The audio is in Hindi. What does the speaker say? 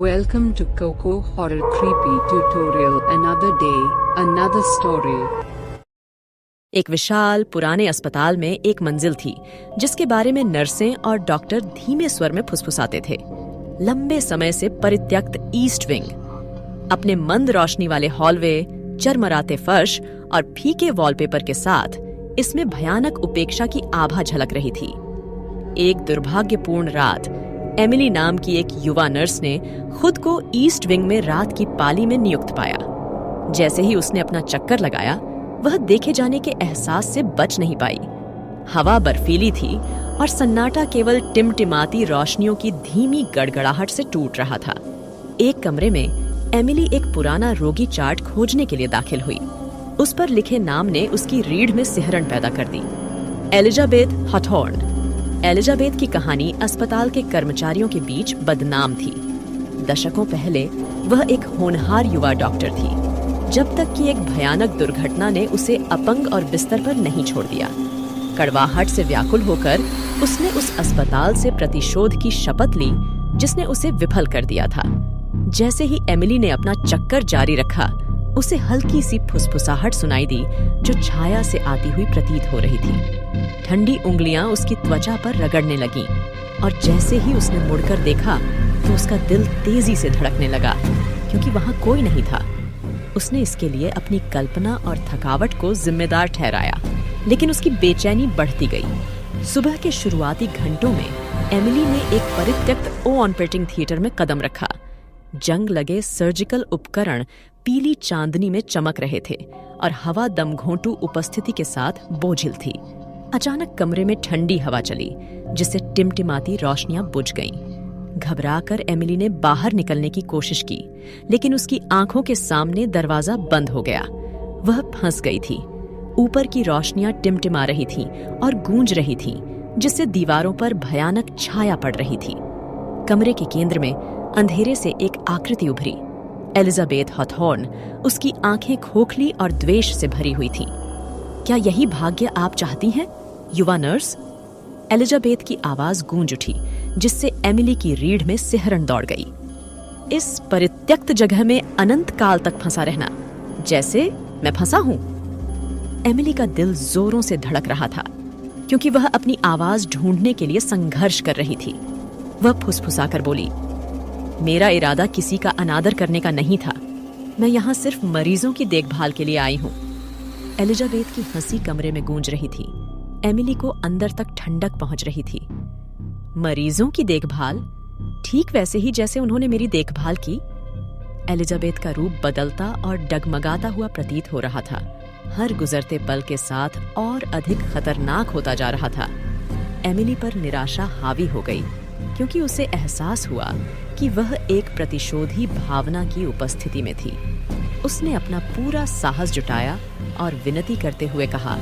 Welcome to Coco Horror Creepy Tutorial. Another day, another story. एक विशाल पुराने अस्पताल में एक मंजिल थी जिसके बारे में नर्सें और डॉक्टर धीमे स्वर में फुसफुसाते थे। लंबे समय से परित्यक्त ईस्ट विंग अपने मंद रोशनी वाले हॉलवे, चरमराते फर्श और फीके वॉलपेपर के साथ इसमें भयानक उपेक्षा की आभा झलक रही थी। एक दुर्भाग्यपूर्ण रात एमिली नाम की एक युवा नर्स ने खुद को ईस्ट विंग में रात की पाली में नियुक्त पाया। जैसे ही उसने अपना चक्कर लगाया, वह देखे जाने के एहसास से बच नहीं पाई। हवा बर्फीली थी और सन्नाटा केवल टिमटिमाती रोशनियों की धीमी गड़गड़ाहट से टूट रहा था। एक कमरे में एमिली एक पुराना रोगी चार्ट खोजने के लिए दाखिल हुई। उस पर लिखे नाम ने उसकी रीढ़ में सिहरन पैदा कर दी। Elizabeth Hawthorne. एलिजाबेथ की कहानी अस्पताल के कर्मचारियों के बीच बदनाम थी। दशकों पहले वह एक होनहार युवा डॉक्टर थी, जब तक कि एक भयानक दुर्घटना ने उसे अपंग और बिस्तर पर नहीं छोड़ दिया। कड़वाहट से व्याकुल होकर उसने उस अस्पताल से प्रतिशोध की शपथ ली जिसने उसे विफल कर दिया था। जैसे ही एमिली ने अपना चक्कर जारी रखा, उसे हल्की सी फुसफुसाहट सुनाई दी जो छाया से आती हुई प्रतीत हो रही थी। ठंडी उंगलियां उसकी त्वचा पर रगड़ने लगीं और जैसे ही उसने मुड़कर देखा तो उसका दिल तेजी से धड़कने लगा, क्योंकि वहां कोई नहीं था। उसने इसके लिए अपनी कल्पना और थकावट को जिम्मेदार ठहराया, लेकिन उसकी बेचैनी बढ़ती गई। सुबह के शुरुआती घंटों में एमिली ने एक परित्यक्त ऑपरेटिंग थिएटर में कदम रखा। जंग लगे सर्जिकल उपकरण पीली चांदनी में चमक रहे थे और हवा दमघोंटू उपस्थिति के साथ बोझिल थी। अचानक कमरे में ठंडी हवा चली, जिससे टिमटिमाती रोशनियां बुझ गईं। घबराकर एमिली ने बाहर निकलने की कोशिश की, लेकिन उसकी आंखों के सामने दरवाजा बंद हो गया। वह फंस गई थी। ऊपर की रोशनियां टिमटिमा रही थीं और गूंज रही थीं, जिससे दीवारों पर भयानक छाया पड़ रही थी। कमरे के केंद्र में अंधेरे से एक आकृति उभरी। एलिजाबेथ हॉथॉर्न, उसकी आंखें खोखली और द्वेष से भरी हुई थीं। क्या यही भाग्य आप चाहती हैं, युवा नर्स? एलिजाबेथ की आवाज गूंज उठी, जिससे एमिली की रीढ़ में सिहरन दौड़ गई। इस परित्यक्त जगह में अनंत काल तक फंसा रहना, जैसे मैं फंसा हूं। एमिली का दिल जोरों से धड़क रहा था, क्योंकि वह अपनी आवाज ढूंढने के लिए संघर्ष कर रही थी। वह फुसफुसाकर बोली, मेरा इरादा किसी का अनादर करने का नहीं था। मैं यहाँ सिर्फ मरीजों की देखभाल के लिए आई हूँ। एलिजाबेथ की हंसी कमरे में गूंज रही थी। एमिली को अंदर तक ठंडक पहुंच रही थी। मरीजों की देखभाल? ठीक वैसे ही जैसे उन्होंने मेरी देखभाल की। एलिजाबेथ का रूप बदलता और डगमगाता हुआ प्रतीत हो रहा था। हर गुजरते पल के साथ और अधिक खतरनाक होता जा रहा था। एमिली पर निराशा हावी हो गई, क्योंकि उसे एहसास हुआ कि वह एक प्रतिशोधी भावना की उपस्थिति में थी। उसने अपना पूरा साहस जुटाया और विनती करते हुए कहा,